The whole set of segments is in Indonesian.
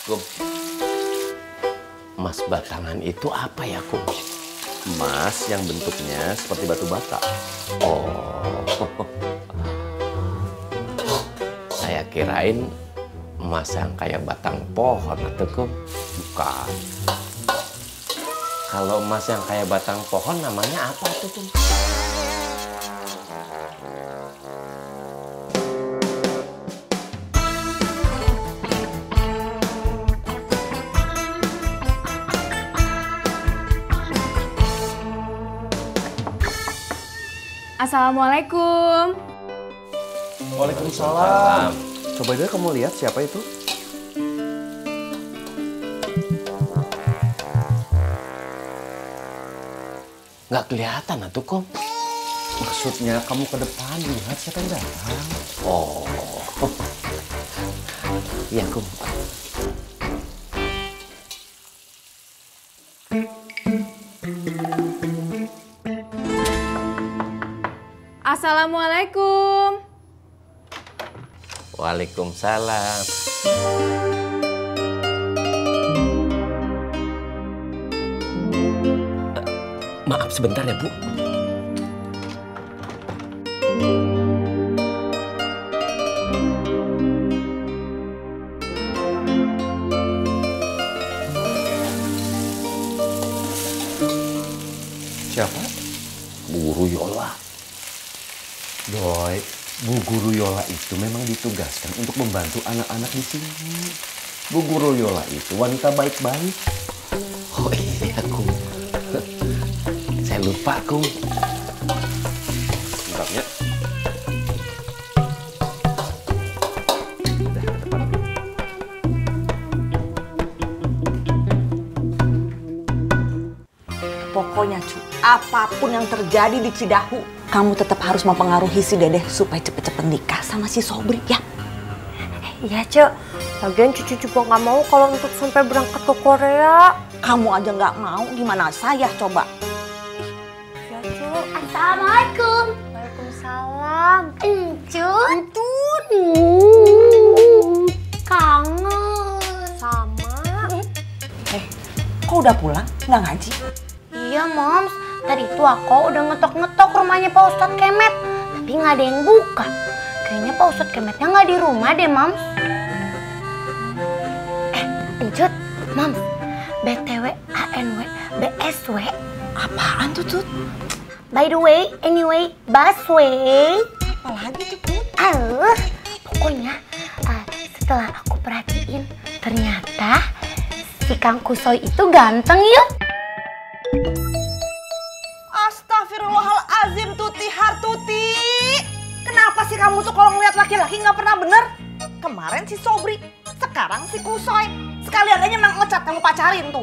Kum, emas batangan itu apa ya, Kum? Emas yang bentuknya seperti batu bata. Oh, saya kirain emas yang kayak batang pohon atau, Kum? Bukan. Kalau emas yang kayak batang pohon namanya apa tuh, Kum? Assalamualaikum. Waalaikumsalam. Coba deh kamu lihat siapa itu? Nggak kelihatan atuh, Kum. Maksudnya kamu ke depan lihat siapa yang datang. Oh, iya, Kum. Assalamualaikum. Waalaikumsalam. Maaf sebentar ya, Bu. Siapa? Bu Guru Yola. Doi, Bu Guru Yola itu memang ditugaskan untuk membantu anak-anak di sini. Bu Guru Yola itu wanita baik-baik. Oh iya, Kum. Saya lupa, Kum. Bentarnya. Udah ke depan. Pokoknya cu, apapun yang terjadi di Cidahu, kamu tetap harus mempengaruhi si Dedeh supaya cepet-cepet nikah sama si Sobri ya. Iya Cek, lagian Cucu juga nggak mau kalau untuk sampai berangkat ke Korea. Kamu aja nggak mau, gimana saya coba? Ya Cek. Assalamualaikum. Waalaikumsalam. Encut. Kangen. Sama. Kok udah pulang? Nggak ngaji? Iya Moms, tadi tuh aku udah ngetok-ngetok rumahnya Pak Ustadz Kemet. Tapi nggak ada yang buka. Kayaknya Pak Ustadz Kemetnya nggak di rumah deh Moms. Encut, Moms. BTW, ANW, BSW. Apaan tuh Tut? By the way, anyway, busway. Apalagi tuh Tut? Pokoknya setelah aku perhatiin, ternyata si Kang Kusoy itu ganteng yuk. Astagfirullahalazim Tuti Hartuti. Kenapa sih kamu tuh kalau ngeliat laki-laki nggak pernah bener? Kemarin si Sobri, sekarang si Kusoy. Sekalian aja Mang Ocat kamu pacarin tuh.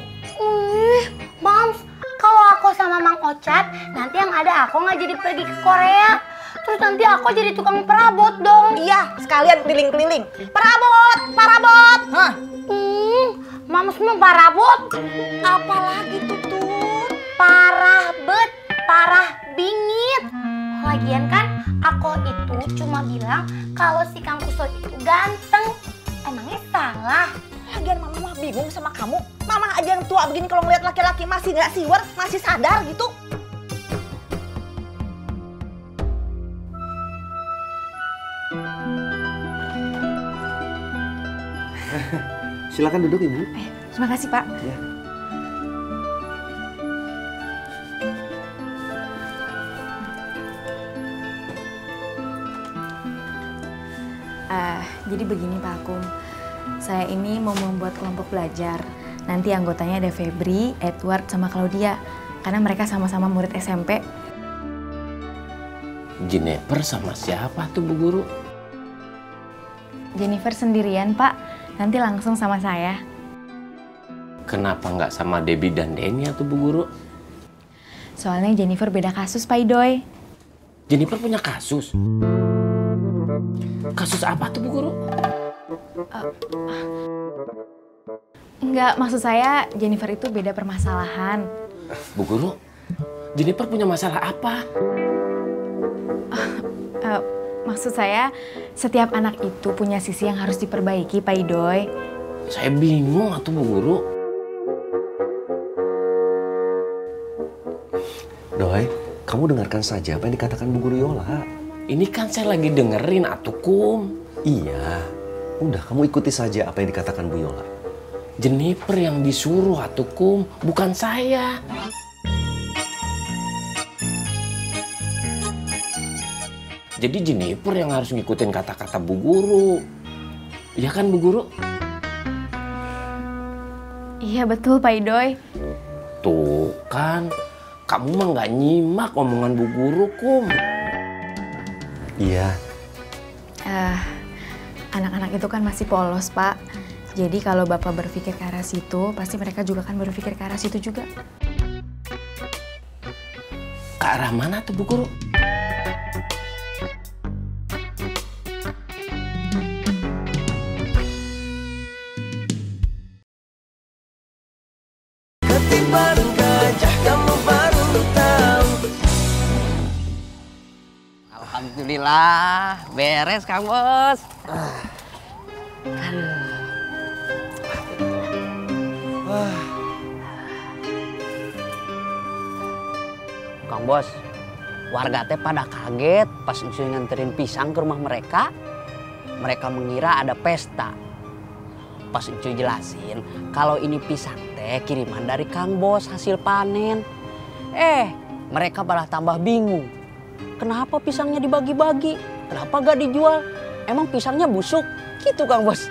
Moms, kalau aku sama Mang Ocat, nanti yang ada aku nggak jadi pergi ke Korea. Terus nanti aku jadi tukang perabot dong. Iya, sekalian keliling-keliling. Parabot, parabot. Hah? Moms mau parabot? Apalagi tuh Tut? Parah bet, parah bingit. Lagian kan aku itu cuma bilang kalau si Kang Kusoy itu ganteng. Emangnya salah? Lagian Mama mah bingung sama kamu. Mama aja yang tua begini kalau ngeliat laki-laki masih nggak siwer, masih sadar gitu. Silakan duduk Ibu. Terima kasih, Pak. Ya. Jadi begini Pak Akum, saya ini mau membuat kelompok belajar. Nanti anggotanya ada Febri, Edward, sama Claudia. Karena mereka sama-sama murid SMP. Jennifer sama siapa tuh, Bu Guru? Jennifer sendirian Pak, nanti langsung sama saya. Kenapa nggak sama Debbie dan Denny tuh, Bu Guru? Soalnya Jennifer beda kasus Pak Idoy. Jennifer punya kasus? Kasus apa tuh, Bu Guru? Enggak, maksud saya Jennifer itu beda permasalahan. Bu Guru, Jennifer punya masalah apa? Maksud saya, setiap anak itu punya sisi yang harus diperbaiki, Pak Idoy. Saya bingung atuh Bu Guru. Doi, kamu dengarkan saja apa yang dikatakan Bu Guru Yola. Ini kan saya lagi dengerin atuh Kum. Iya, udah kamu ikuti saja apa yang dikatakan Bu Yola. Jeniper yang disuruh atuh Kum, bukan saya. Jadi Jeniper yang harus ngikutin kata-kata Bu Guru. Iya kan Bu Guru? Iya betul Pak Idoy. Tuh kan, kamu mah nggak nyimak omongan Bu Guru Kum. Iya. Anak-anak itu kan masih polos Pak. Jadi kalau Bapak berpikir ke arah situ, pasti mereka juga akan berpikir ke arah situ juga. Ke arah mana tuh Bu Guru? Ketiban gajah kamu baru tahu. Alhamdulillah, beres Kang Bos. Kang Bos, warga teh pada kaget pas Ucuy nganterin pisang ke rumah mereka. Mereka mengira ada pesta. Pas Ucuy jelasin kalau ini pisang teh kiriman dari Kang Bos hasil panen. Mereka malah tambah bingung. Kenapa pisangnya dibagi-bagi? Kenapa gak dijual? Emang pisangnya busuk? Gitu Kang Bos.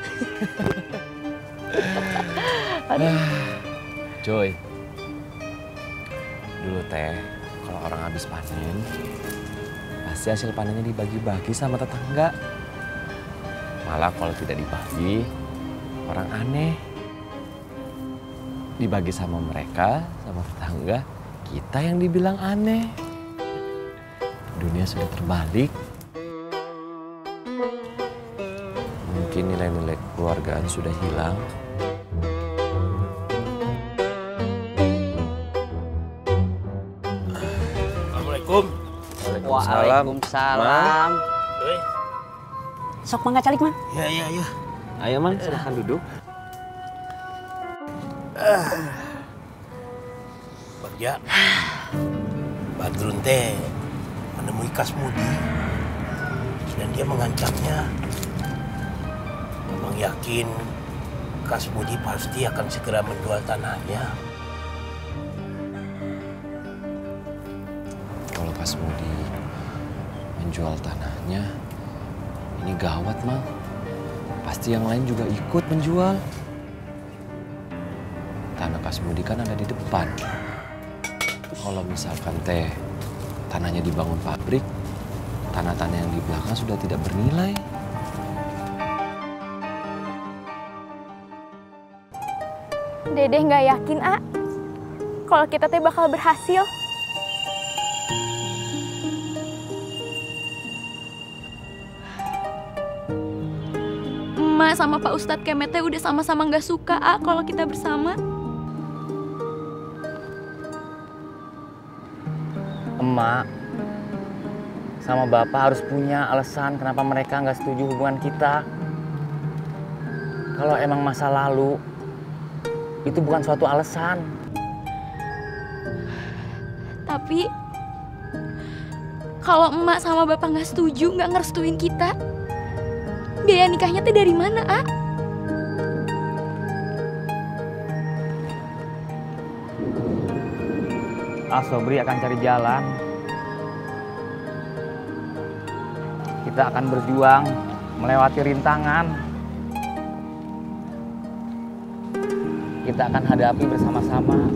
Cuy, dulu teh kalau orang habis panen, pasti hasil panennya dibagi-bagi sama tetangga. Malah kalau tidak dibagi, orang aneh. Dibagi sama mereka, sama tetangga, kita yang dibilang aneh. Dunia sudah terbalik. Mungkin nilai-nilai kekeluargaan sudah hilang. Assalamualaikum. Waalaikumsalam. Sok mangga calik, Mang. Ya. Ayo, Mang, silahkan duduk. Bagja, Badrun teh menemui Kasmudi dan dia mengancamnya. Memang yakin Kasmudi pasti akan segera menjual tanahnya. Kalau Kasmudi menjual tanahnya, ini gawat, Mang. Pasti yang lain juga ikut menjual. Tanah Kasmudi kan ada di depan. Kalau misalkan tanahnya dibangun pabrik, tanah-tanah yang di belakang sudah tidak bernilai. Dedeh nggak yakin, kalau kita bakal berhasil. Emak sama Pak Ustadz Kemet udah sama-sama nggak suka, kalau kita bersama. Emak sama Bapak harus punya alasan kenapa mereka nggak setuju hubungan kita. Kalau emang masa lalu, itu bukan suatu alasan. Tapi kalau emak sama bapak nggak setuju, nggak ngerestuin kita, biaya nikahnya teh dari mana, Sobri akan cari jalan. Kita akan berjuang melewati rintangan. Kita akan hadapi bersama-sama.